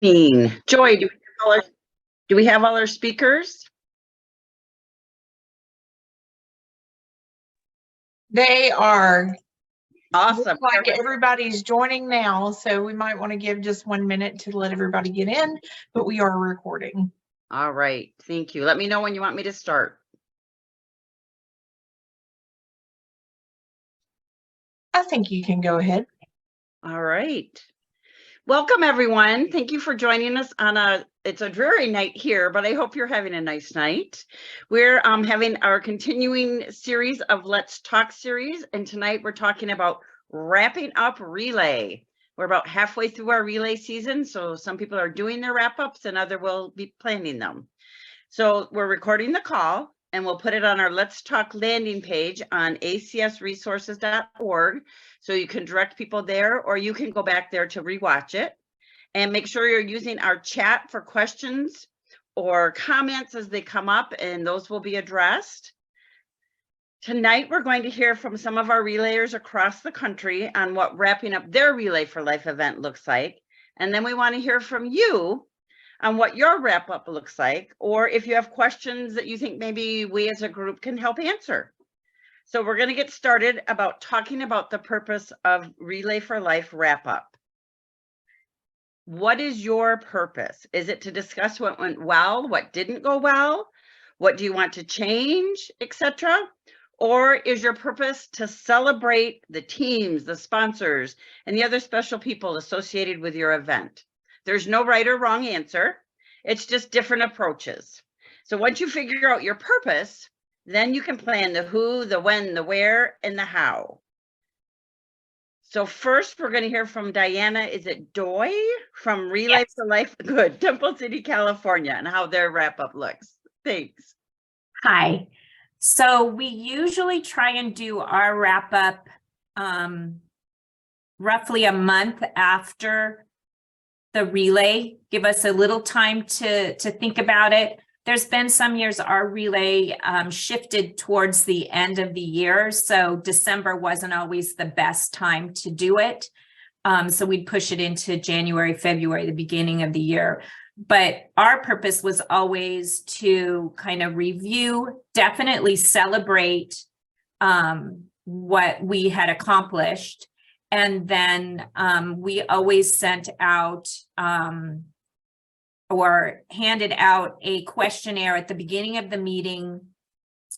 Joy, do we have all our speakers? They are. Awesome. Looks like everybody's joining now, so we might want to give just 1 minute to let everybody get in, but we are recording. All right. Thank you. Let me know when you want me to start. I think you can go ahead. All right. Welcome, everyone. Thank you for joining us on it's a dreary night here, but I hope you're having a nice night. We're having our continuing series of Let's Talk series, and tonight we're talking about wrapping up relay. We're about halfway through our relay season, so some people are doing their wrap-ups and others will be planning them. So we're recording the call and we'll put it on our Let's Talk landing page on acsresources.org. So you can direct people there, or you can go back there to rewatch it. And make sure you're using our chat for questions or comments as they come up, and those will be addressed. Tonight, we're going to hear from some of our relayers across the country on what wrapping up their Relay for Life event looks like. And then we want to hear from you on what your wrap up looks like, or if you have questions that you think maybe we as a group can help answer. So we're going to get started about talking about the purpose of Relay for Life wrap up. What is your purpose? Is it to discuss what went well, what didn't go well? What do you want to change, etc.? Or is your purpose to celebrate the teams, the sponsors, and the other special people associated with your event? There's no right or wrong answer. It's just different approaches. So once you figure out your purpose, then you can plan the who, the when, the where, and the how. So first, we're going to hear from Diana. Is it Doy from Relay for Life? Good, Temple City, California, and how their wrap up looks. Thanks. Hi. So we usually try and do our wrap up roughly a month after the relay. Give us a little time to think about it. There's been some years our relay shifted towards the end of the year, so December wasn't always the best time to do it. So we'd push it into January, February, the beginning of the year. But our purpose was always to kind of review, definitely celebrate what we had accomplished. And then we always sent out or handed out a questionnaire at the beginning of the meeting,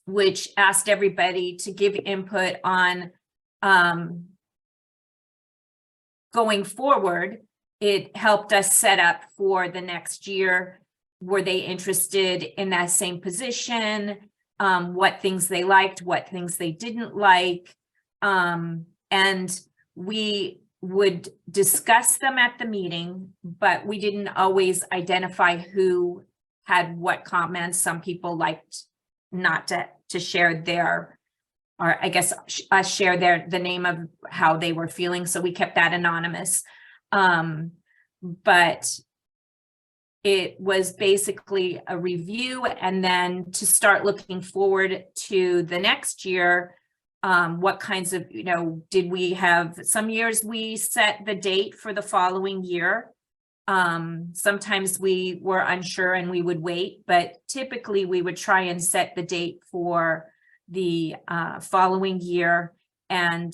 which asked everybody to give input on going forward. It helped us set up for the next year. Were they interested in that same position? What things they liked, what things they didn't like. And we would discuss them at the meeting, but we didn't always identify who had what comments. Some people liked not to share their, or I guess share the name of how they were feeling. So we kept that anonymous. But it was basically a review, and then to start looking forward to the next year. What kinds of, did we have some years we set the date for the following year? Sometimes we were unsure and we would wait, but typically we would try and set the date for the following year and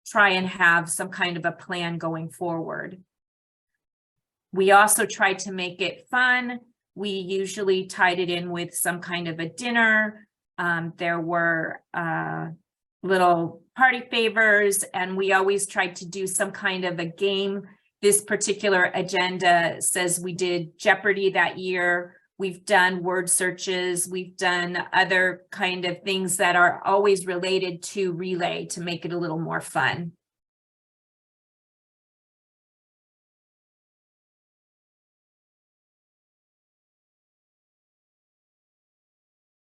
try and have some kind of a plan going forward. We also tried to make it fun. We usually tied it in with some kind of a dinner. There were little party favors, and we always tried to do some kind of a game. This particular agenda says we did Jeopardy that year. We've done word searches. We've done other kind of things that are always related to relay to make it a little more fun.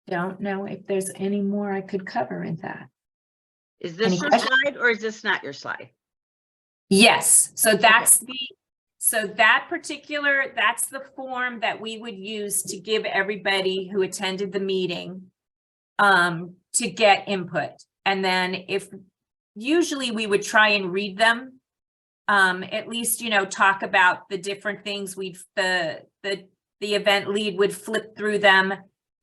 Don't know if there's any more I could cover in that. Is this your slide or is this not your slide? Yes. So that's that's the form that we would use to give everybody who attended the meeting to get input. And then usually we would try and read them at least, talk about the different things the event lead would flip through them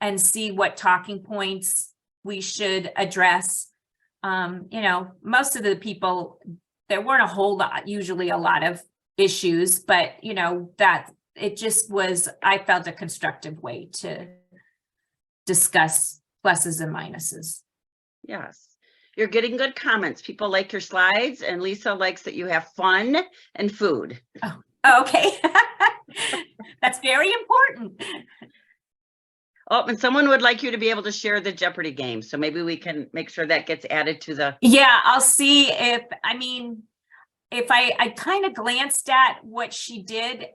and see what talking points we should address. Most of the people, there weren't a whole lot, usually a lot of issues, but that it just was, I felt, a constructive way to discuss pluses and minuses. Yes. You're getting good comments. People like your slides, and Lisa likes that you have fun and food. Oh, okay. That's very important. Oh, and someone would like you to be able to share the Jeopardy game. So maybe we can make sure that gets added to the. Yeah, I'll see if I kind of glanced at what she did.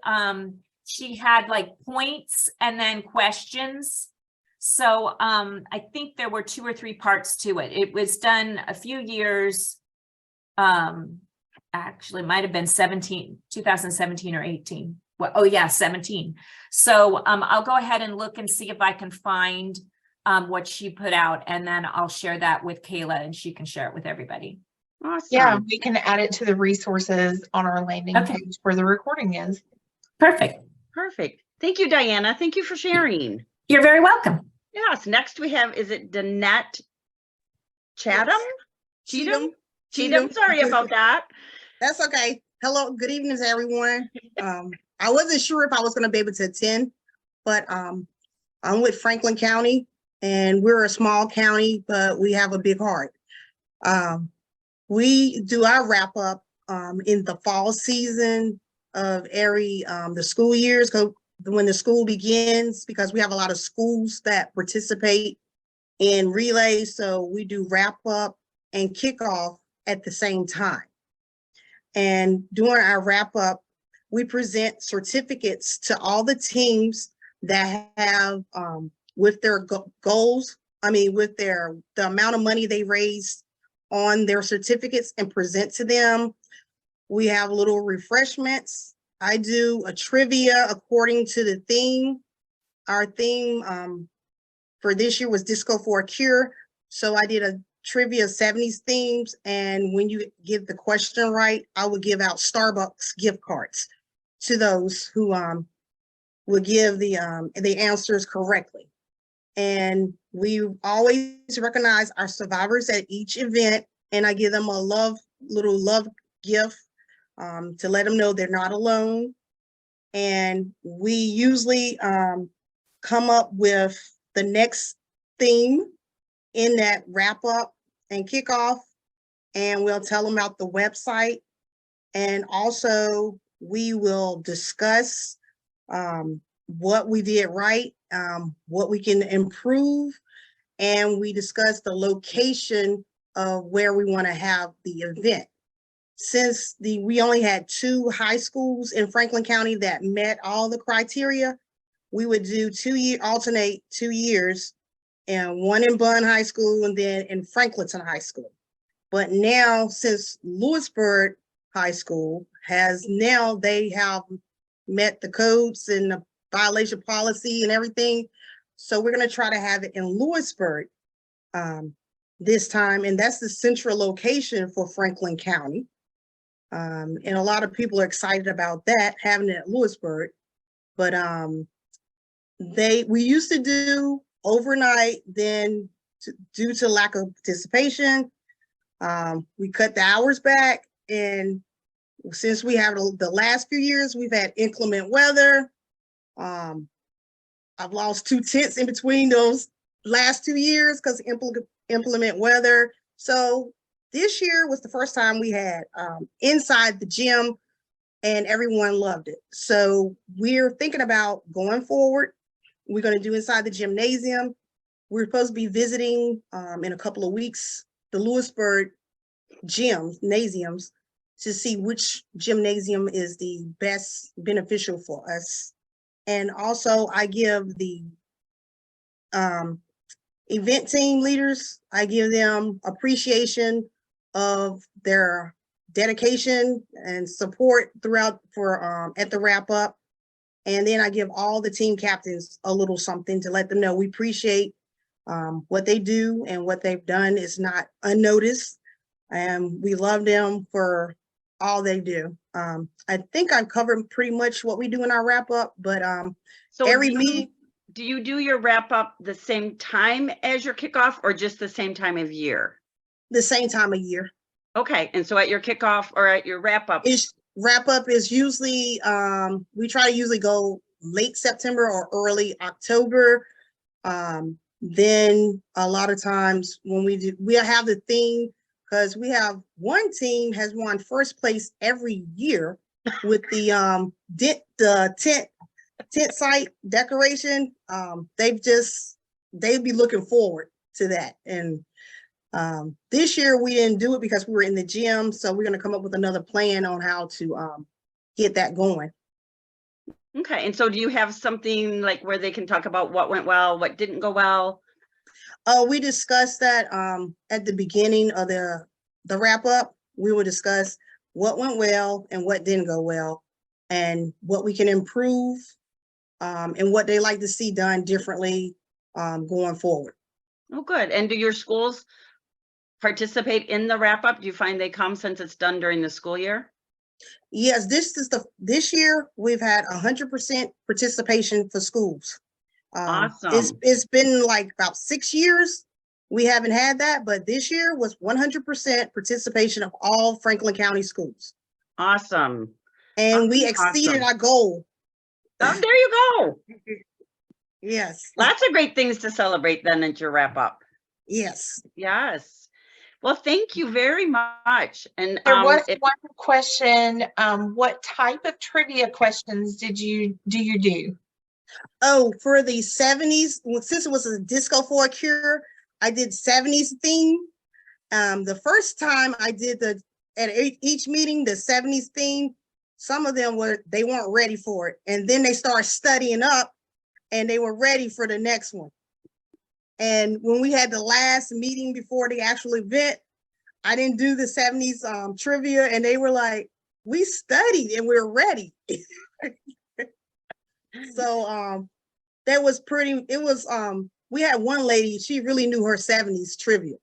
She had like points and then questions. So I think there were 2 or 3 parts to it. It was done a few years. Actually might have been 2017 or 18. Well, oh yeah, 17. So I'll go ahead and look and see if I can find what she put out, and then I'll share that with Kayla and she can share it with everybody. Awesome. Yeah, we can add it to the resources on our landing page where the recording is. Perfect. Perfect. Thank you, Diana. Thank you for sharing. You're very welcome. Yes. Next we have, is it Danette Chatham? Cheatham. Cheatham. Sorry about that. That's okay. Hello, good evening to everyone. I wasn't sure if I was going to be able to attend, but I'm with Franklin County, and we're a small county, but we have a big heart. We do our wrap up in the fall season of the school years, when the school begins, because we have a lot of schools that participate in relays. So we do wrap up and kickoff at the same time. And during our wrap up, we present certificates to all the teams that have with their goals, with the amount of money they raised on their certificates, and present to them. We have little refreshments. I do a trivia according to the theme. Our theme for this year was Disco for a Cure. So I did a trivia 70s themes, and when you give the question right, I would give out Starbucks gift cards to those who would give the answers correctly. And we always recognize our survivors at each event, and I give them a little love gift to let them know they're not alone. And we usually come up with the next theme in that wrap up and kickoff, and we'll tell them about the website. And also we will discuss what we did right, what we can improve, and we discuss the location of where we want to have the event. Since we only had 2 high schools in Franklin County that met all the criteria, we would do alternate 2 years, and one in Bunn High School and then in Franklinton High School. But now, since Lewisburg High School they have met the codes and the violation policy and everything. So we're going to try to have it in Lewisburg this time. And that's the central location for Franklin County. And a lot of people are excited about that, having it at Lewisburg. But we used to do overnight, then due to lack of participation, we cut the hours back. And since we have the last few years, we've had inclement weather. I've lost 2 tents in between those last 2 years because inclement weather. So this year was the first time we had inside the gym, and everyone loved it. So we're thinking about going forward. We're going to do inside the gymnasium. We're supposed to be visiting in a couple of weeks the Lewisburg gymnasiums to see which gymnasium is the best beneficial for us. And also I give the event team leaders, I give them appreciation of their dedication and support throughout at the wrap up. And then I give all the team captains a little something to let them know we appreciate what they do, and what they've done is not unnoticed. And we love them for all they do. I think I've covered pretty much what we do in our wrap up, but So every do you- meeting, Do you do your wrap up the same time as your kickoff or just the same time of year? the same time of year. Okay, and so at your kickoff or at your wrap up, Is wrap up is usually we try to usually go late September or early October. Then a lot of times when we have the theme, because we have one team has won first place every year with the tent site decoration. They'd be looking forward to that. And this year we didn't do it because we were in the gym, so we're going to come up with another plan on how to get that going. okay, and so do you have something like where they can talk about what went well, what didn't go well? We discussed that at the beginning of the wrap up. We will discuss what went well and what didn't go well, and what we can improve, and what they like to see done differently going forward. Oh, good. And do your schools participate in the wrap up? Do you find they come since it's done during the school year? Yes, this year we've had 100% participation for schools. Awesome. It's been like about 6 years we haven't had that, but this year was 100% participation of all Franklin County schools, Awesome. and we Awesome. exceeded our goal. Oh, there you go. Yes, Lots of great things to celebrate then at your wrap up. yes. Yes. Well, thank you very much. And There was if- one question. What type of trivia questions do you do? Oh, for the 70s, since it was a disco for a cure, I did 70s theme. The first time I did at each meeting, the 70s theme, some of them they weren't ready for it. And then they started studying up and they were ready for the next one. And when we had the last meeting before the actual event, I didn't do the 70s trivia, and they were like, we studied and we're ready. So that was pretty, it was we had one lady, she really knew her 70s trivia.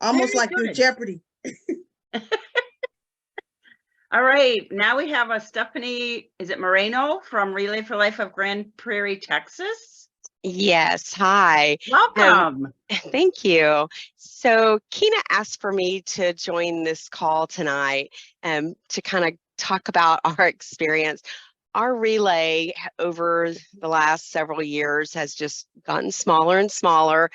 Almost Very like your good. Jeopardy. All right, now we have a Stephanie, is it Moreno from Relay for Life of Grand Prairie, Texas? Yes, hi. Welcome. Thank you. So Kina asked for me to join this call tonight to kind of talk about our experience. Our relay over the last several years has just gotten smaller and smaller,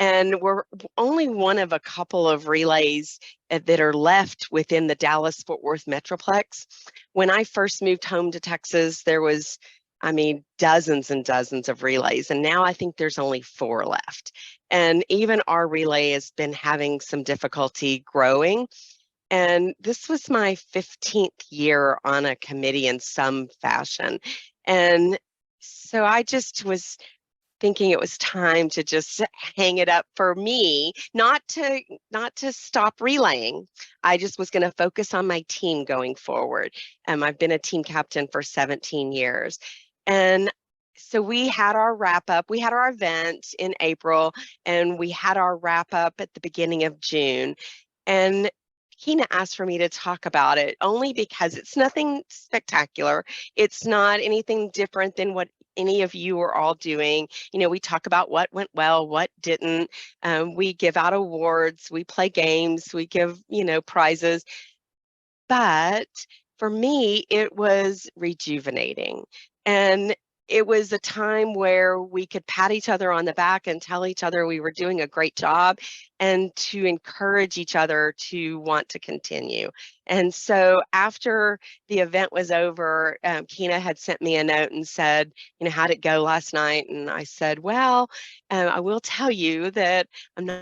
and we're only one of a couple of relays that are left within the Dallas-Fort Worth Metroplex. When I first moved home to Texas, there was, I mean, dozens and dozens of relays, and now I think there's only 4 left. And even our relay has been having some difficulty growing. And this was my 15th year on a committee in some fashion. And so I just was thinking it was time to just hang it up for me, not to stop relaying. I just was going to focus on my team going forward. I've been a team captain for 17 years. And so we had our wrap up, we had our event in April, and we had our wrap up at the beginning of June. And Kina asked for me to talk about it only because it's nothing spectacular. It's not anything different than what any of you are all doing. You know, we talk about what went well, what didn't. We give out awards, we play games, we give, prizes. But for me, it was rejuvenating. And it was a time where we could pat each other on the back and tell each other we were doing a great job, and to encourage each other to want to continue. And so after the event was over, Kina had sent me a note and said, how'd it go last night? And I said, well, I will tell you that I'm not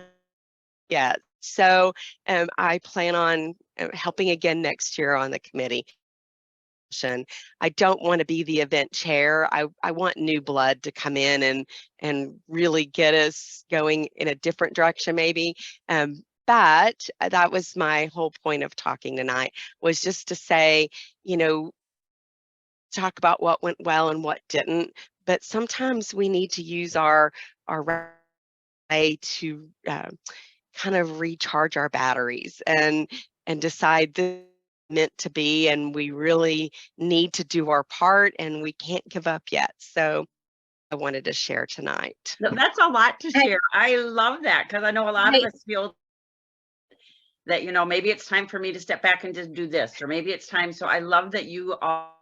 yet. So I plan on helping again next year on the committee. I don't want to be the event chair. I want new blood to come in and really get us going in a different direction maybe. But that was my whole point of talking tonight, was just to say, talk about what went well and what didn't. But sometimes we need to use our way to kind of recharge our batteries. And and decide this is meant to be, and we really need to do our part, and we can't give up yet. So I wanted to share tonight. That's a lot to share. I love that because I know a lot of Hey. us feel that, you know, maybe it's time for me to step back and just do this, or maybe it's time. So I love that you all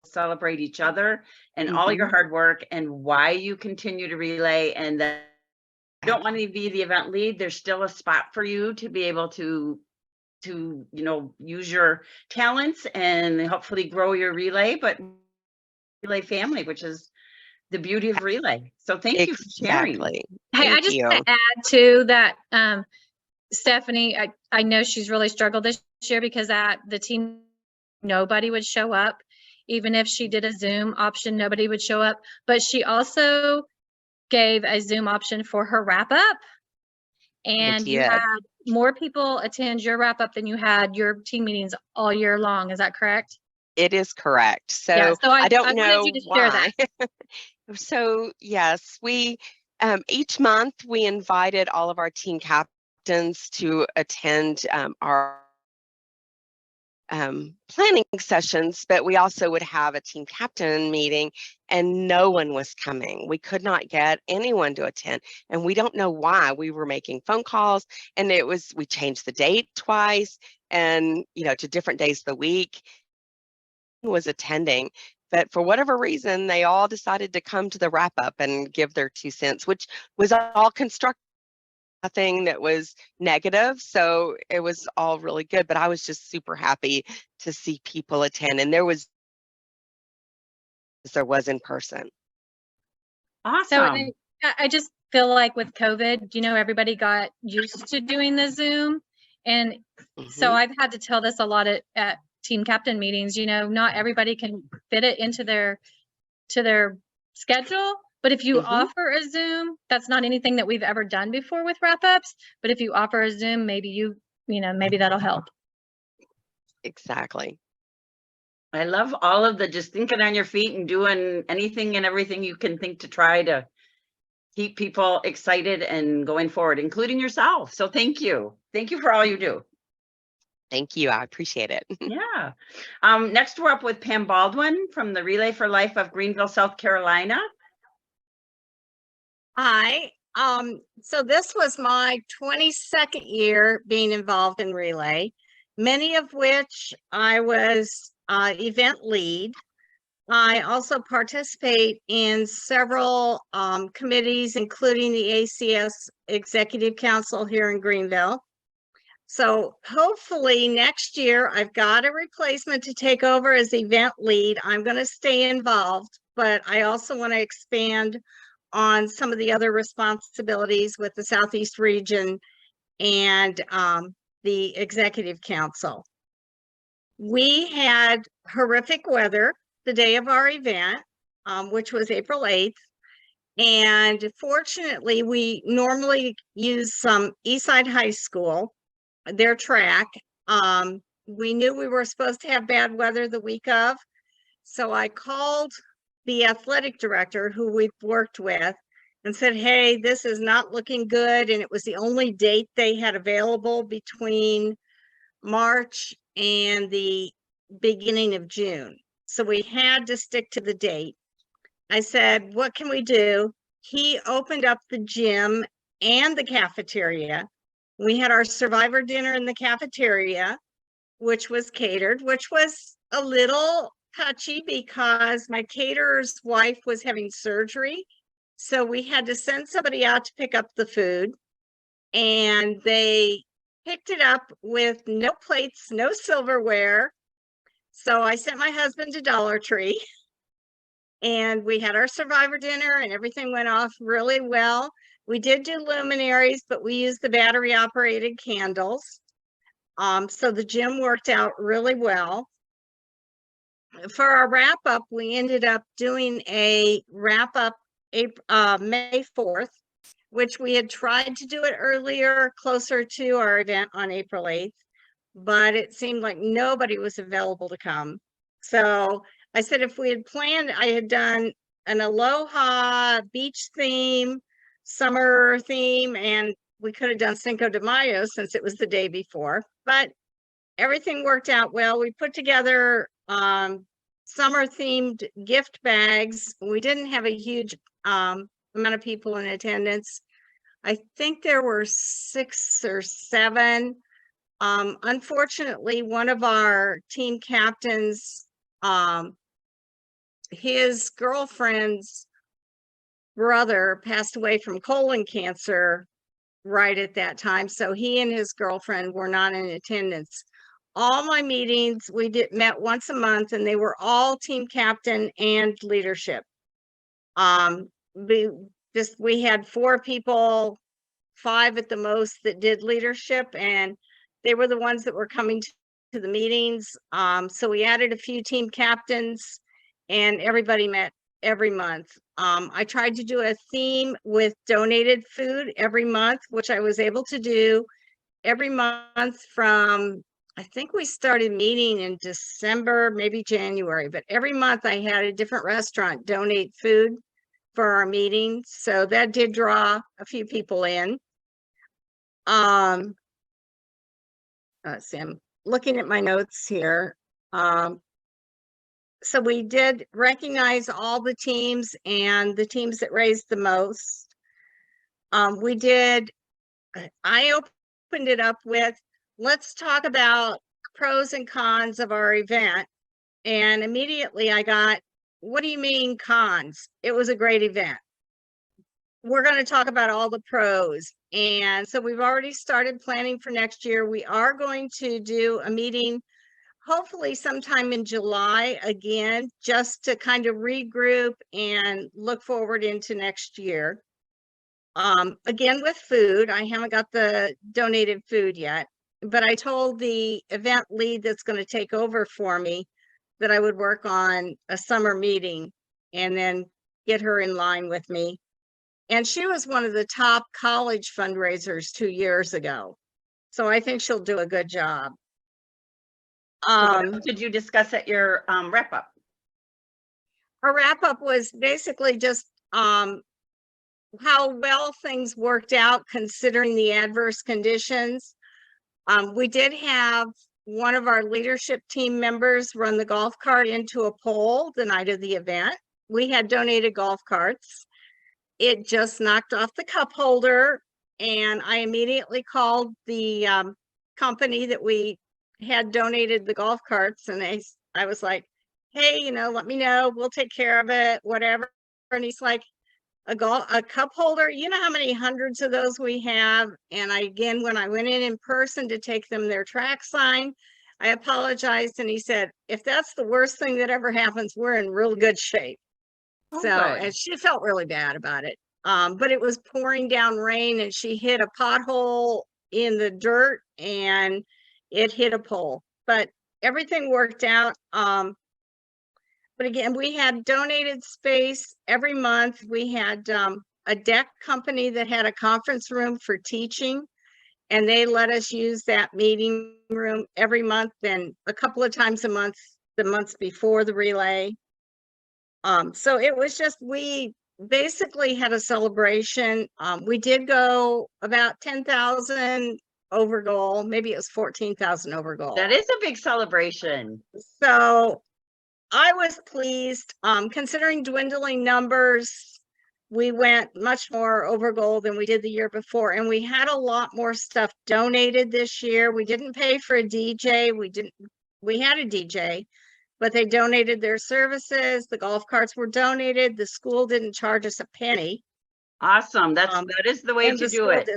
celebrate each other and all your hard work and why you continue to relay, and that you don't want to be the event lead. There's still a spot for you to be able to you know, use your talents and hopefully grow your relay, but relay family, which is the beauty of relay. So thank you for sharing. Exactly. Hey, I Thank just you. want to add to that, Stephanie, I know she's really struggled this year because at the team, nobody would show up. Even if she did a Zoom option, nobody would show up. But she also gave a Zoom option for her wrap up. And you did. had more people attend your wrap up than you had your team meetings all year long. Is that correct? It is correct. So, Yeah, so I don't wanted know you to share why. that. So yes, we each month we invited all of our team captains to attend our planning sessions, but we also would have a team captain meeting, and no one was coming. We could not get anyone to attend, and we don't know why. We were making phone calls, and we changed the date twice, and to different days of the week. Was attending, but for whatever reason, they all decided to come to the wrap up and give their 2 cents, which was all constructive. Nothing that was negative. So it was all really good, but I was just super happy to see people attend, and there was in person. So Awesome. I just feel like with COVID, everybody got used to doing the Zoom. And so I've had to tell this a lot at team captain meetings, not everybody can fit it into their schedule. But if you offer a Zoom, that's not anything that we've ever done before with wrap ups. But if you offer a Zoom, maybe maybe that'll help. Exactly. I love all of the just thinking on your feet and doing anything and everything you can think to try to keep people excited and going forward, including yourself. So thank you. Thank you for all you do. Thank you. I appreciate it. Yeah. Next we're up with Pam Baldwin from the Relay for Life of Greenville, South Carolina. Hi. So this was my 22nd year being involved in Relay, many of which I was event lead. I also participate in several committees, including the ACS Executive Council here in Greenville. So hopefully next year I've got a replacement to take over as event lead. I'm going to stay involved, but I also want to expand on some of the other responsibilities with the Southeast region and the Executive Council. We had horrific weather the day of our event, which was April 8th. And fortunately, we normally use some Eastside High School, their track. We knew we were supposed to have bad weather the week of. So I called the athletic director who we've worked with and said, hey, this is not looking good. And it was the only date they had available between March and the beginning of June. So we had to stick to the date. I said, what can we do? He opened up the gym and the cafeteria. We had our survivor dinner in the cafeteria, which was catered, which was a little touchy because my caterer's wife was having surgery. So we had to send somebody out to pick up the food, and they picked it up with no plates, no silverware. So I sent my husband to Dollar Tree, and we had our survivor dinner and everything went off really well. We did do luminaries, but we used the battery operated candles. So the gym worked out really well. For our wrap up, we ended up doing a wrap up May 4th, which we had tried to do it earlier, closer to our event on April 8th, but it seemed like nobody was available to come. So I said, if we had planned, I had done an Aloha beach theme, summer theme, and we could have done Cinco de Mayo since it was the day before, but everything worked out well. We put together summer themed gift bags. We didn't have a huge amount of people in attendance. I think there were 6 or 7. Unfortunately, one of our team captains, his girlfriend's brother passed away from colon cancer right at that time. So he and his girlfriend were not in attendance. All my meetings, we met once a month, and they were all team captain and leadership. We had 4 people, 5 at the most, that did leadership, and they were the ones that were coming to the meetings. So we added a few team captains, and everybody met every month. I tried to do a theme with donated food every month, which I was able to do every month from, I think we started meeting in December, maybe January, but every month I had a different restaurant donate food for our meetings. So that did draw a few people in. Let's see, I'm looking at my notes here. So we did recognize all the teams and the teams that raised the most. I opened it up with, let's talk about pros and cons of our event. And immediately I got, what do you mean cons? It was a great event. We're going to talk about all the pros. And so we've already started planning for next year. We are going to do a meeting, hopefully sometime in July again, just to kind of regroup and look forward into next year. Again, with food, I haven't got the donated food yet, but I told the event lead that's going to take over for me that I would work on a summer meeting and then get her in line with me. And she was one of the top college fundraisers 2 years ago. So I think she'll do a good job. What did you discuss at your wrap up? Our wrap up was basically just how well things worked out considering the adverse conditions. We did have one of our leadership team members run the golf cart into a pole the night of the event. We had donated golf carts. It just knocked off the cup holder, and I immediately called the company that we had donated the golf carts, and I was like, hey, let me know, we'll take care of it, whatever. And he's like, a cup holder, you know how many hundreds of those we have? And again, when I went in person to take them their track sign, I apologized, and he said, if that's the worst thing that ever happens, we're in real good shape. So, and she felt really bad about it. But it was pouring down rain, and she hit a pothole in the dirt and it hit a pole, but everything worked out. But again, we had donated space every month. We had a deck company that had a conference room for teaching, and they let us use that meeting room every month, and a couple of times a month, the months before the relay. So it was just, we basically had a celebration. We did go about 10,000 over goal. Maybe it was 14,000 over goal. That is a big celebration. So I was pleased, considering dwindling numbers. We went much more over goal than we did the year before, and we had a lot more stuff donated this year. We didn't pay for a DJ. We had a DJ, but they donated their services. The golf carts were donated. The school didn't charge us a penny. Awesome. That is the way to do it.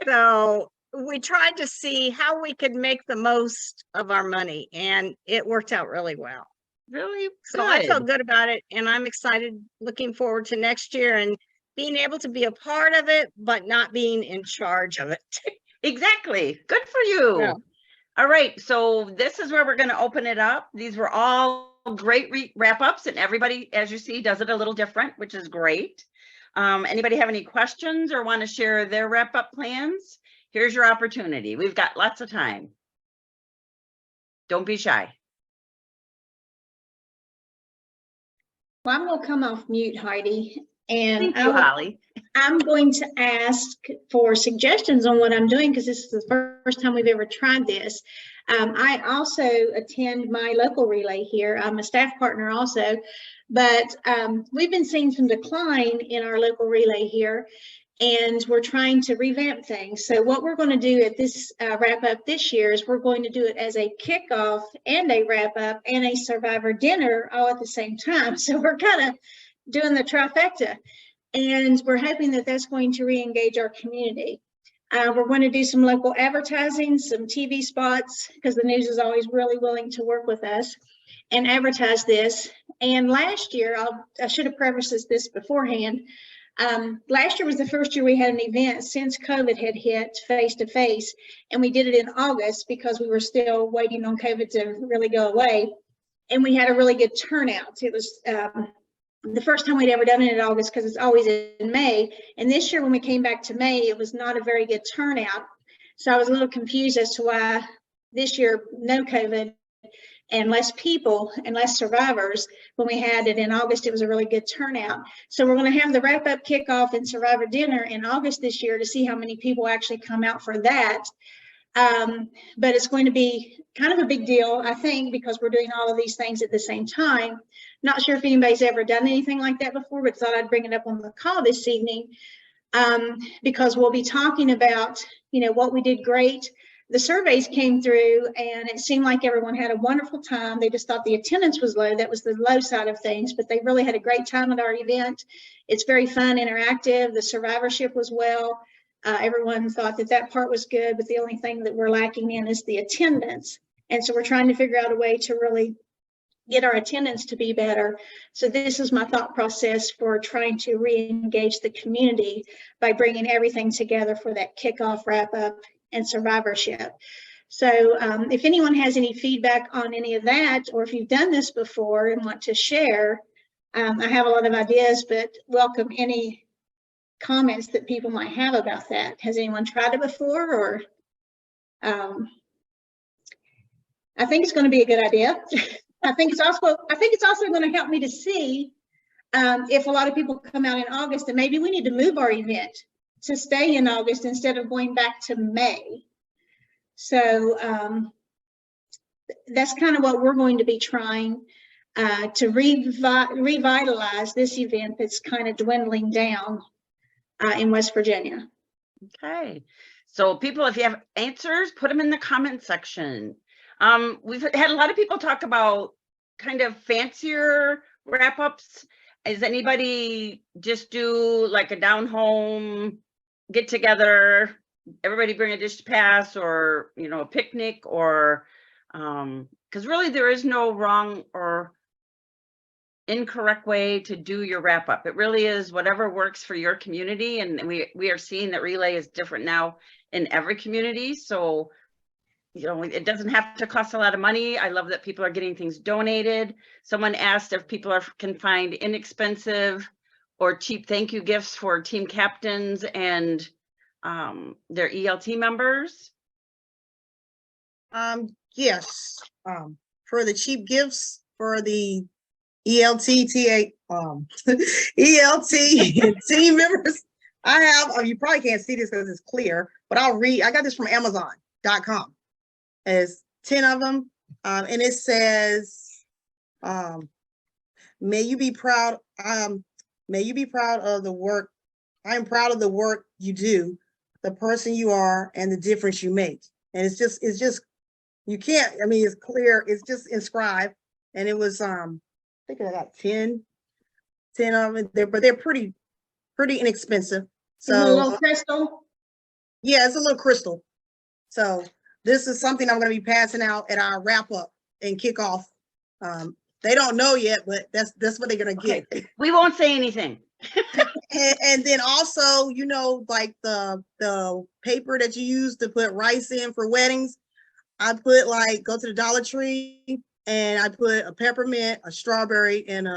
So we tried to see how we could make the most of our money, and it worked out really well. Really So I felt good about it, and I'm excited, looking forward to next year and being able to be a part of it, but not being in charge of it. Exactly. Good for you. Yeah. All right. So this is where we're going to open it up. These were all great wrap ups, and everybody, as you see, does it a little different, which is great. Anybody have any questions or want to share their wrap up plans? Here's your opportunity. We've got lots of time. Don't be shy. Well, I'm going to come off mute, Heidi, and Thank you, Holly. I'm going to ask for suggestions on what I'm doing, because this is the first time we've ever tried this. I also attend my local relay here. I'm a staff partner also, but we've been seeing some decline in our local relay here, and we're trying to revamp things. So what we're going to do at this wrap up this year is we're going to do it as a kickoff and a wrap up and a survivor dinner all at the same time. So we're kind of doing the trifecta, and we're hoping that that's going to re-engage our community. We're going to do some local advertising, some TV spots, because the news is always really willing to work with us and advertise this. And last year, I should have prefaced this beforehand. Last year was the first year we had an event since COVID had hit face to face, and we did it in August because we were still waiting on COVID to really go away. And we had a really good turnout. It was the first time we'd ever done it in August, because it's always in May. And this year when we came back to May, it was not a very good turnout. So I was a little confused as to why this year, no COVID and less people and less survivors. When we had it in August, it was a really good turnout. So we're going to have the wrap up kickoff and survivor dinner in August this year to see how many people actually come out for that. But it's going to be kind of a big deal, I think, because we're doing all of these things at the same time. Not sure if anybody's ever done anything like that before, but thought I'd bring it up on the call this evening, because we'll be talking about, you know, what we did great. The surveys came through and it seemed like everyone had a wonderful time. They just thought the attendance was low. That was the low side of things, but they really had a great time at our event. It's very fun, interactive. The survivorship was well. Everyone thought that that part was good, but the only thing that we're lacking in is the attendance. And so we're trying to figure out a way to really get our attendance to be better. So this is my thought process for trying to re-engage the community by bringing everything together for that kickoff, wrap up, and survivorship. So if anyone has any feedback on any of that, or if you've done this before and want to share, I have a lot of ideas, but welcome any comments that people might have about that. Has anyone tried it before? Or I think it's going to be a good idea. I think it's also going to help me to see if a lot of people come out in August, and maybe we need to move our event to stay in August instead of going back to May. So that's kind of what we're going to be trying to revitalize this event that's kind of dwindling down in West Virginia. Okay, so people, if you have answers, put them in the comment section. We've had a lot of people talk about kind of fancier wrap-ups. Does anybody just do like a down home get together, everybody bring a dish to pass, or, you know, a picnic, or because really there is no wrong or incorrect way to do your wrap up. It really is whatever works for your community, and we are seeing that relay is different now in every community. So, you know, it doesn't have to cost a lot of money. I love that people are getting things donated. Someone asked if people can find inexpensive or cheap thank you gifts for team captains and their ELT members. Yes, for the cheap gifts for the ELT team members, I have, you probably can't see this because it's clear, but I'll read. I got this from Amazon.com. There's 10 of them, and it says, may you be proud of the work. I am proud of the work you do, the person you are, and the difference you make. And it's just, you can't, I mean, it's clear, it's just inscribed. And it was, I think I got 10 of them there, but they're pretty inexpensive. So a little crystal. Yeah, it's a little crystal. So this is something I'm going to be passing out at our wrap up and kickoff. They don't know yet, but that's what they're going to get. Okay. We won't say anything. and then also, you know, like the paper that you use to put rice in for weddings, I put like, go to the Dollar Tree and I put a peppermint, a strawberry, and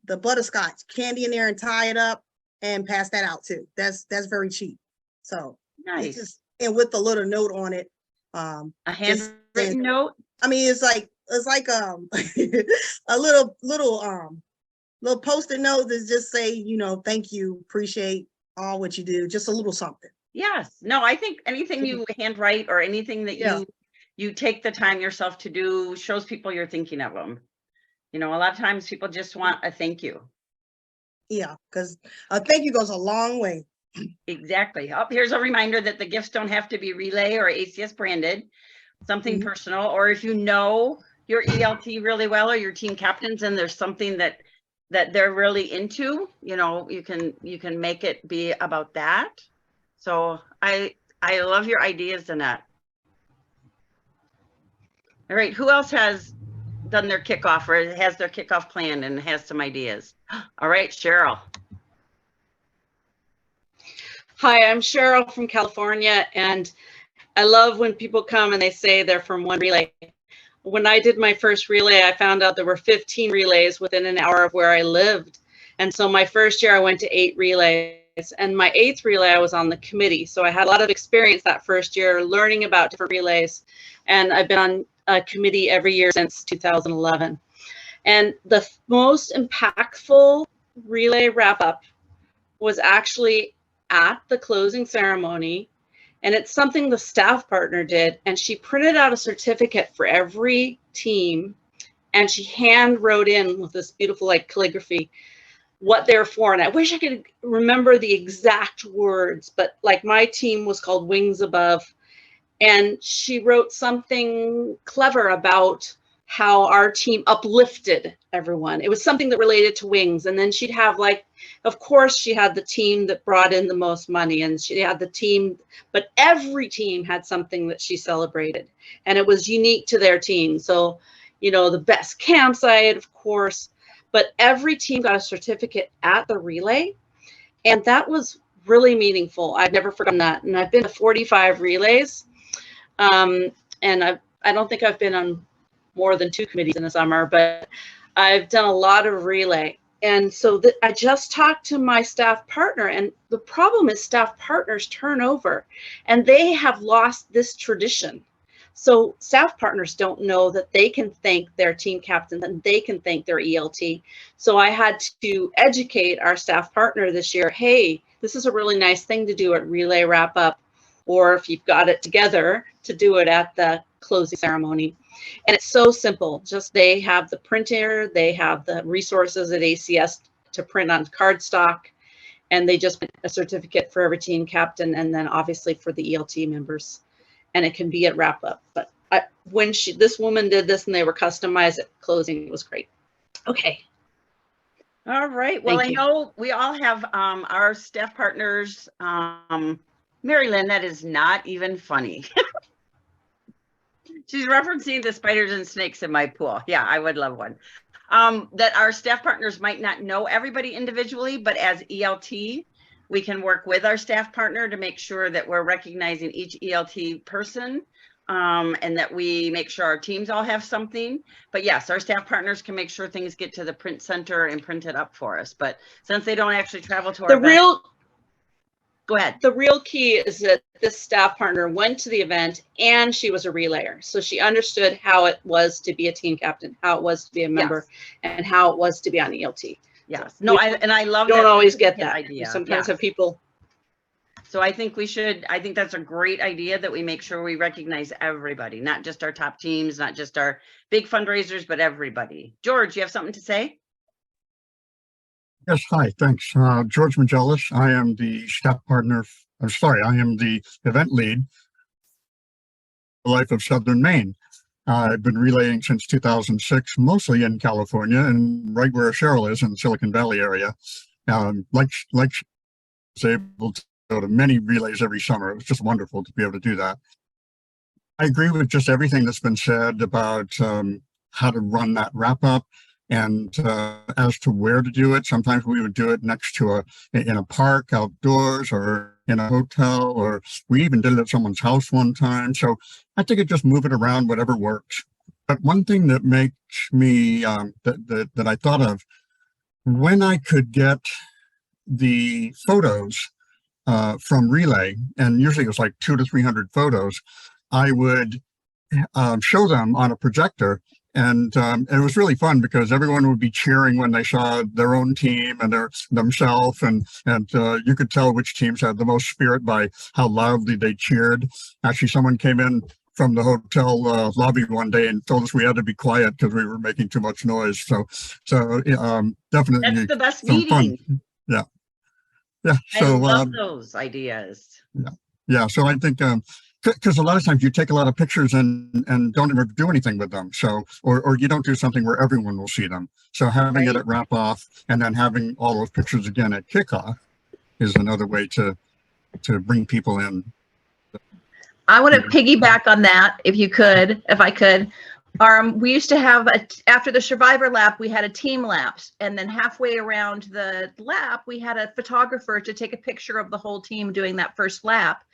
the butterscotch candy in there and tie it up and pass that out too. That's very cheap. So Nice. And with the little note on it, A handwritten note. I mean, it's like a little Post-it note that just say, you know, thank you, appreciate all what you do, just a little something. Yes. No, I think anything you handwrite or anything that Yeah. you you take the time yourself to do, shows people you're thinking of them. You know, a lot of times people just want a thank you. Yeah, because a thank you goes a long way. Exactly. Oh, here's a reminder that the gifts don't have to be relay or ACS branded, something Mhm. personal, or if you know your ELT really well or your team captains and there's something that they're really into, you know, you can make it be about that. So I love your ideas, Annette. All right, who else has done their kickoff or has their kickoff plan and has some ideas? All right, Cheryl. Hi, I'm Cheryl from California, and I love when people come and they say they're from one relay. When I did my first relay, I found out there were 15 relays within an hour of where I lived. And so my first year I went to 8 relays, and my 8th relay I was on the committee. So I had a lot of experience that first year learning about different relays, and I've been on a committee every year since 2011. And the most impactful relay wrap up was actually at the closing ceremony, and it's something the staff partner did, and she printed out a certificate for every team, and she hand wrote in with this beautiful like calligraphy what they're for. And I wish I could remember the exact words, but like my team was called Wings Above, and she wrote something clever about how our team uplifted everyone. It was something that related to wings. And then she'd have like, of course, she had the team that brought in the most money, and she had the team, but every team had something that she celebrated, and it was unique to their team. So, you know, the best campsite, of course, but every team got a certificate at the relay. And that was really meaningful. I've never forgotten that. And I've been to 45 relays. And I don't think I've been on more than 2 committees in the summer, but I've done a lot of relay. And so I just talked to my staff partner, and the problem is staff partners turn over and they have lost this tradition. So staff partners don't know that they can thank their team captain and they can thank their ELT. So I had to educate our staff partner this year. Hey, this is a really nice thing to do at relay wrap up, or if you've got it together, to do it at the closing ceremony. And it's so simple. Just they have the printer, they have the resources at ACS to print on cardstock, and they just print a certificate for every team captain, and then obviously for the ELT members. And it can be at wrap up. But when this woman did this and they were customized at closing, it was great. Okay. All right. Well, Thank I you. know we all have our staff partners. Mary Lynn, that is not even funny. She's referencing the spiders and snakes in my pool. Yeah, I would love one. That our staff partners might not know everybody individually, but as ELT, we can work with our staff partner to make sure that we're recognizing each ELT person, and that we make sure our teams all have something. But yes, our staff partners can make sure things get to the print center and print it up for us. But since they don't actually travel to our event, go ahead. The real key is that this staff partner went to the event and she was a relayer. So she understood how it was to be a team captain, how it was to be a member, and how it was to be on ELT. Yes. No, I love Don't that always get that. idea. You sometimes have people. So I think that's a great idea that we make sure we recognize everybody, not just our top teams, not just our big fundraisers, but everybody. George, you have something to say? Yes, hi, thanks. George Magellis. I am the staff partner. I am the event lead for Life of Southern Maine. I've been relaying since 2006, mostly in California and right where Cheryl is in the Silicon Valley area. Like was able to go to many relays every summer. It was just wonderful to be able to do that. I agree with just everything that's been said about how to run that wrap up. And as to where to do it, sometimes we would do it next to in a park outdoors or in a hotel, or we even did it at someone's house one time. So I think it just move it around, whatever works. But one thing that makes me that I thought of, when I could get the photos from relay, and usually it was like 200 to 300 photos, I would show them on a projector. And it was really fun because everyone would be cheering when they saw their own team and themselves, and you could tell which teams had the most spirit by how loudly they cheered. Actually, someone came in from the hotel lobby one day and told us we had to be quiet because we were making too much noise. So definitely That's the best some fun. meeting. Yeah. I So love those ideas. yeah. So I think because a lot of times you take a lot of pictures and don't ever do anything with them. So or you don't do something where everyone will see them. So having it at wrap off and then having all those pictures again at kickoff is another way to bring people in. I want to piggyback on that, if I could. We used to have after the survivor lap, we had a team laps, and then halfway around the lap, we had a photographer to take a picture of the whole team doing that first lap.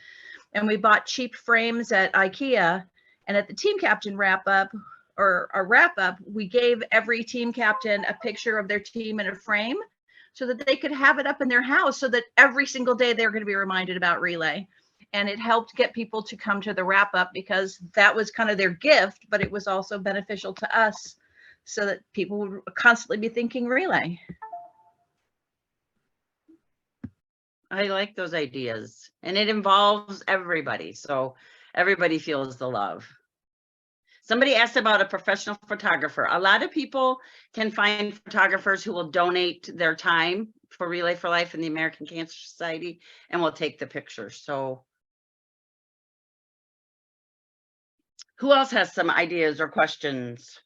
And we bought cheap frames at IKEA, and at the team captain wrap up, we gave every team captain a picture of their team in a frame so that they could have it up in their house, so that every single day they're going to be reminded about relay. And it helped get people to come to the wrap up because that was kind of their gift, but it was also beneficial to us so that people would constantly be thinking relay. I like those ideas, and it involves everybody, so everybody feels the love. Somebody asked about a professional photographer. A lot of people can find photographers who will donate their time for Relay for Life and the American Cancer Society and will take the pictures. So who else has some ideas or questions?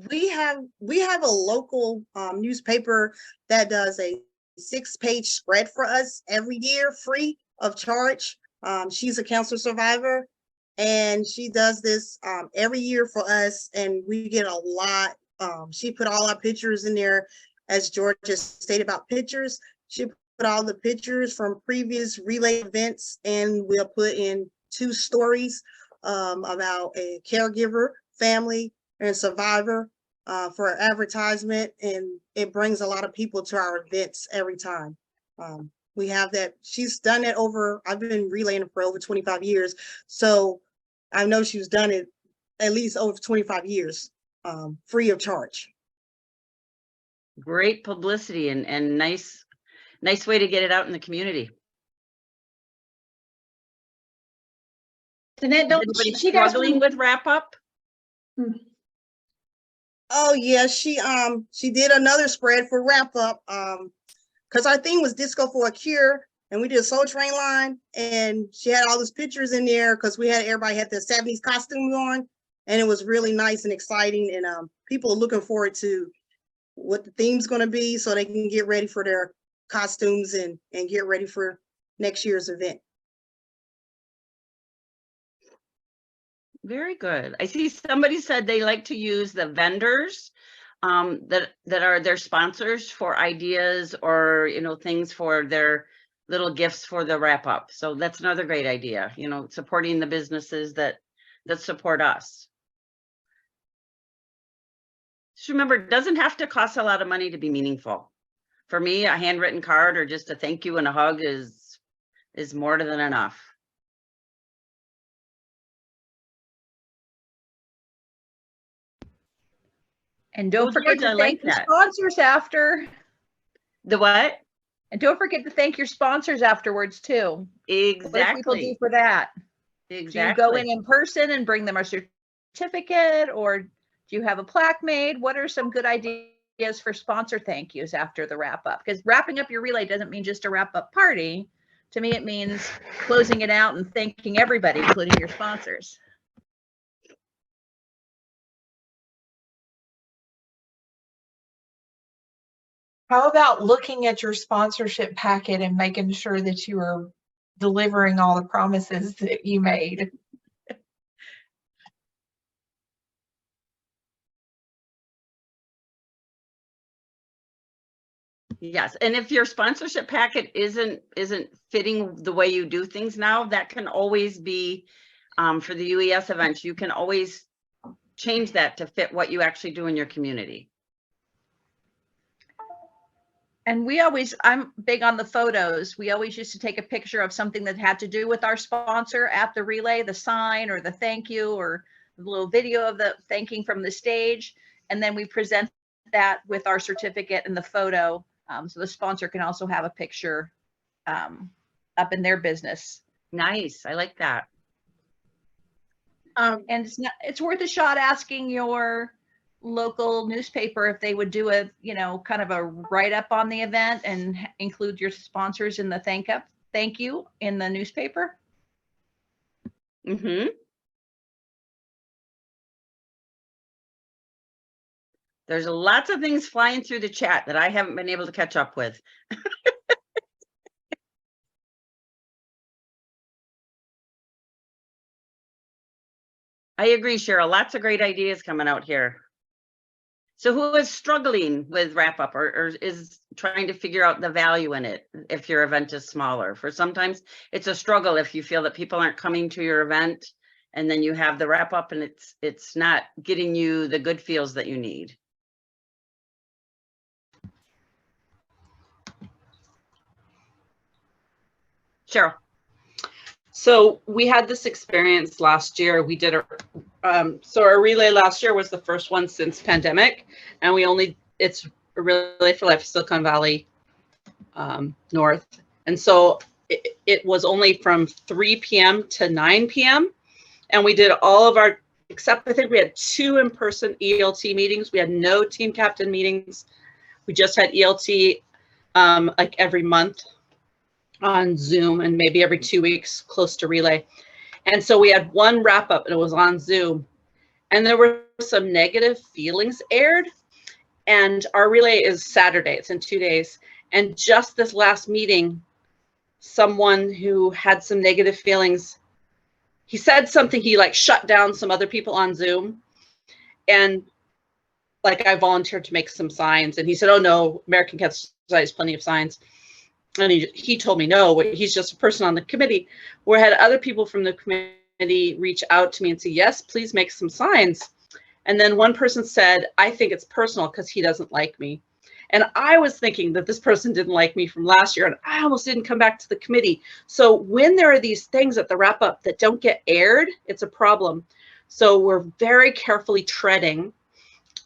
We have a local newspaper that does a 6-page spread for us every year, free of charge. She's a cancer survivor, and she does this every year for us, and we get a lot. She put all our pictures in there, as George just stated about pictures. She put all the pictures from previous relay events, and we'll put in 2 stories about a caregiver, family, and survivor for advertisement, and it brings a lot of people to our events every time. We have that. She's done it I've been relaying for over 25 years, so I know she's done it at least over 25 years, free of charge. Great publicity and nice way to get it out in the community. Danette, Is anybody she does struggling with wrap up? Oh yeah, she did another spread for wrap up, because our theme was Disco for a Cure, and we did a Soul Train line, and she had all those pictures in there because everybody had their 70s costumes on, and it was really nice and exciting, and people are looking forward to what the theme's going to be so they can get ready for their costumes and get ready for next year's event. Very good. I see somebody said they like to use the vendors that are their sponsors for ideas or, things for their little gifts for the wrap up. So that's another great idea, supporting the businesses that support us. Just remember, it doesn't have to cost a lot of money to be meaningful. For me, a handwritten card or just a thank you and a hug is more than enough. And don't Well, forget George, I to like thank your that. sponsors after. The what? And don't forget to thank your sponsors afterwards too. What do people do Exactly. for that? Exactly. Do you go in person and bring them a certificate, or do you have a plaque made? What are some good ideas for sponsor thank yous after the wrap up? Because wrapping up your relay doesn't mean just a wrap up party. To me, it means closing it out and thanking everybody, including your sponsors. How about looking at your sponsorship packet and making sure that you are delivering all the promises that you made? Yes, and if your sponsorship packet isn't fitting the way you do things now, that can always be for the UES events. You can always change that to fit what you actually do in your community. And I'm big on the photos. We always used to take a picture of something that had to do with our sponsor at the relay, the sign or the thank you or the little video of the thanking from the stage. And then we present that with our certificate and the photo. So the sponsor can also have a picture up in their business Nice. I like that. And it's worth a shot asking your local newspaper if they would do a, kind of a write-up on the event and include your sponsors in the thank you in the newspaper. Mm-hmm. There's lots of things flying through the chat that I haven't been able to catch up with. I agree, Cheryl. Lots of great ideas coming out here. So who is struggling with wrap up or is trying to figure out the value in it if your event is smaller? For sometimes it's a struggle if you feel that people aren't coming to your event and then you have the wrap up and it's not getting you the good feels that you need. Cheryl. So we had this experience last year. We did so our relay last year was the first one since pandemic, and it's a Relay for Life Silicon Valley North, and so it was only from 3 p.m. to 9 p.m. and we did all of our, except I think we had 2 in-person ELT meetings. We had no team captain meetings. We just had ELT like every month on Zoom and maybe every 2 weeks close to relay. And so we had one wrap up and it was on Zoom and there were some negative feelings aired, and our relay is Saturday, it's in 2 days. And just this last meeting, someone who had some negative feelings, he said something, he like shut down some other people on Zoom, and like I volunteered to make some signs and he said, oh no, American Cancer Society has plenty of signs. And he told me, no, he's just a person on the committee. Where I had other people from the committee reach out to me and say, yes, please make some signs. And then one person said, I think it's personal because he doesn't like me. And I was thinking that this person didn't like me from last year and I almost didn't come back to the committee. So when there are these things at the wrap up that don't get aired, it's a problem. So we're very carefully treading,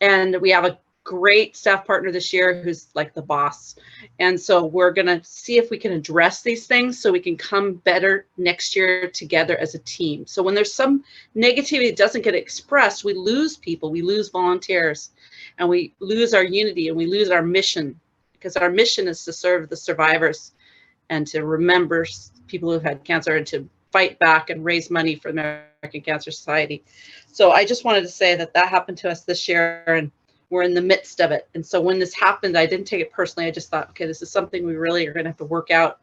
and we have a great staff partner this year who's like the boss. And so we're going to see if we can address these things so we can come better next year together as a team. So when there's some negativity that doesn't get expressed, we lose people, we lose volunteers, and we lose our unity and we lose our mission, because our mission is to serve the survivors and to remember people who've had cancer and to fight back and raise money for the American Cancer Society. So I just wanted to say that that happened to us this year and we're in the midst of it. And so when this happened, I didn't take it personally. I just thought, okay, this is something we really are going to have to work out.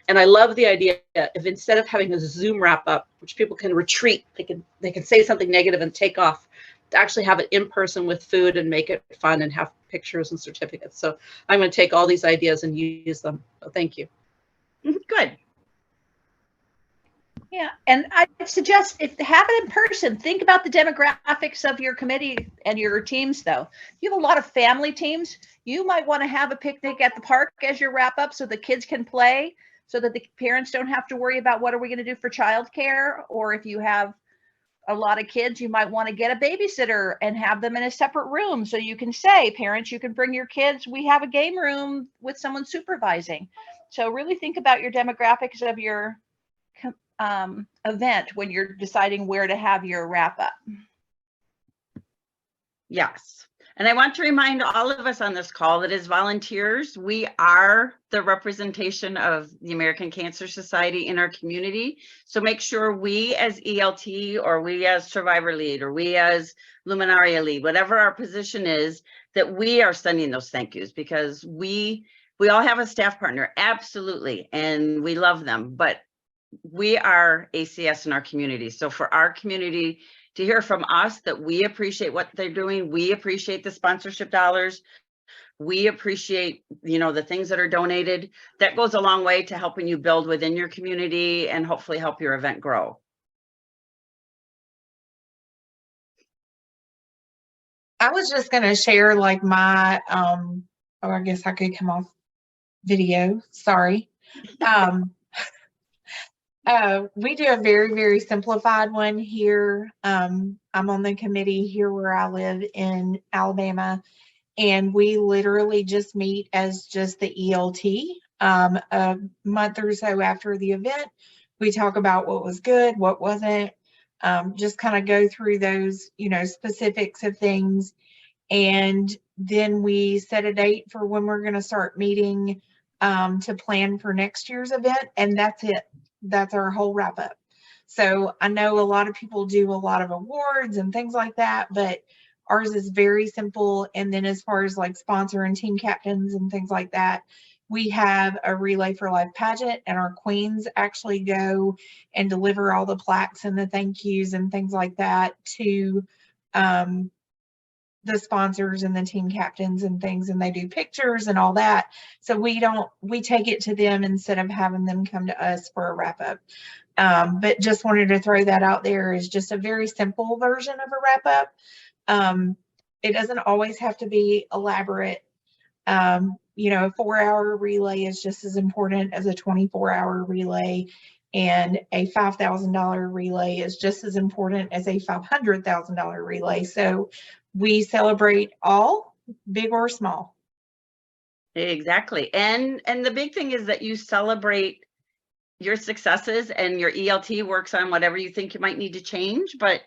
And I love the idea of instead of having a Zoom wrap up, which people can retreat, they can say something negative and take off, to actually have it in person with food and make it fun and have pictures and certificates. So I'm going to take all these ideas and use them. So thank you. Good. Yeah, and I suggest if have it in person, think about the demographics of your committee and your teams though. You have a lot of family teams. You might want to have a picnic at the park as your wrap up so the kids can play, so that the parents don't have to worry about what are we going to do for childcare. Or if you have a lot of kids, you might want to get a babysitter and have them in a separate room. So you can say, parents, you can bring your kids. We have a game room with someone supervising. So really think about your demographics of your event when you're deciding where to have your wrap up. Yes. And I want to remind all of us on this call that as volunteers, we are the representation of the American Cancer Society in our community. So make sure we as ELT or we as Survivor Lead or we as Luminaria Lead, whatever our position is, that we are sending those thank yous, because we all have a staff partner, absolutely, and we love them, but we are ACS in our community. So for our community to hear from us that we appreciate what they're doing, we appreciate the sponsorship dollars, we appreciate, the things that are donated, that goes a long way to helping you build within your community and hopefully help your event grow. I was just going to share like my, I guess I could come off video, sorry. We do a very, very simplified one here. I'm on the committee here where I live in Alabama, and we literally just meet as just the ELT. A month or so after the event, We talk about what was good, what wasn't, just kind of go through those, specifics of things. And then we set a date for when we're going to start meeting to plan for next year's event. And that's it. That's our whole wrap up. So I know a lot of people do a lot of awards and things like that, but ours is very simple. And then as far as like sponsor and team captains and things like that, we have a Relay for Life pageant, and our queens actually go and deliver all the plaques and the thank yous and things like that to the sponsors and the team captains and things, and they do pictures and all that. So we take it to them instead of having them come to us for a wrap up. But just wanted to throw that out there as just a very simple version of a wrap up. It doesn't always have to be elaborate. A 4-hour relay is just as important as a 24-hour relay, and a $5,000 relay is just as important as a $500,000 relay. So we celebrate all, big or small. Exactly. And the big thing is that you celebrate your successes, and your ELT works on whatever you think you might need to change. But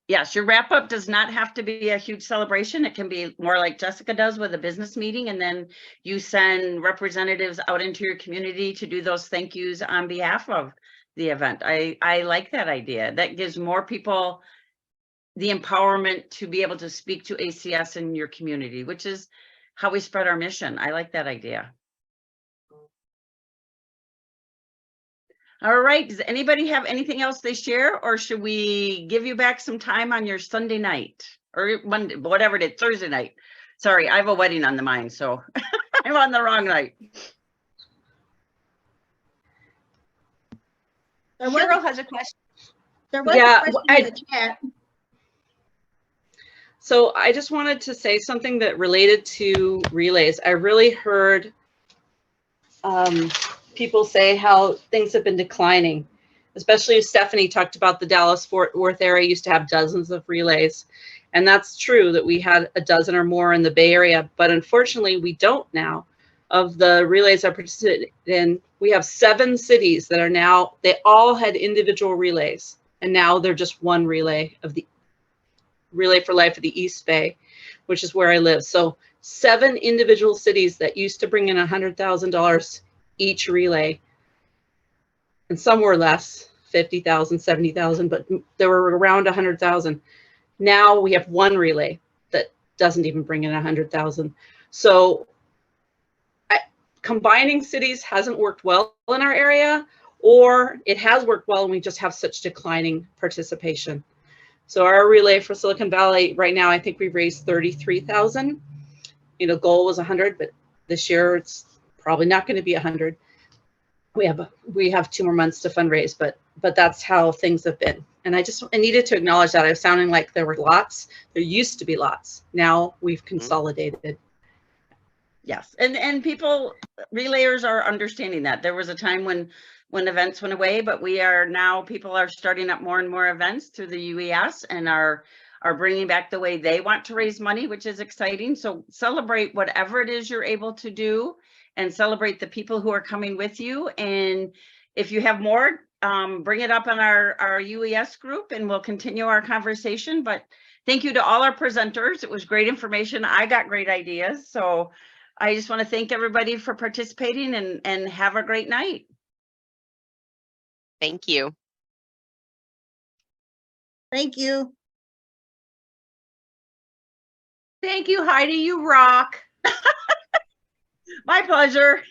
yes, your wrap up does not have to be a huge celebration. It can be more like Jessica does with a business meeting, and then you send representatives out into your community to do those thank yous on behalf of the event. I like that idea. That gives more people the empowerment to be able to speak to ACS in your community, which is how we spread our mission. I like that idea. All right, does anybody have anything else they share, or should we give you back some time on your Sunday night or Monday, whatever it is, Thursday night? Sorry, I have a wedding on the mind, so I'm on the wrong night. Cheryl has a question. There was Yeah, a question in the chat. So I just wanted to say something that related to relays. I really heard people say how things have been declining, especially as Stephanie talked about the Dallas-Fort Worth area used to have dozens of relays. And that's true that we had a dozen or more in the Bay Area, but unfortunately we don't now. Of the relays I participated in, we have 7 cities that are now, they all had individual relays, and now they're just one relay of the Relay for Life of the East Bay, which is where I live. So 7 individual cities that used to bring in $100,000 each relay, and some were less, 50,000, 70,000, but there were around 100,000. Now we have one relay that doesn't even bring in 100,000. So combining cities hasn't worked well in our area, or it has worked well and we just have such declining participation. So our relay for Silicon Valley right now, I think we've raised 33,000. Goal was 100, but this year it's probably not going to be 100. We have 2 more months to fundraise, but that's how things have been. And I needed to acknowledge that. I was sounding like there were lots. There used to be lots. Now we've consolidated. Yes, and people, relayers are understanding that. There was a time when events went away, but people are starting up more and more events through the UES and are bringing back the way they want to raise money, which is exciting. So celebrate whatever it is you're able to do, and celebrate the people who are coming with you. And if you have more, bring it up on our UES group, and we'll continue our conversation. But thank you to all our presenters. It was great information. I got great ideas. So I just want to thank everybody for participating, and have a great night. Thank you. Thank you. Thank you, Heidi. You rock. My pleasure.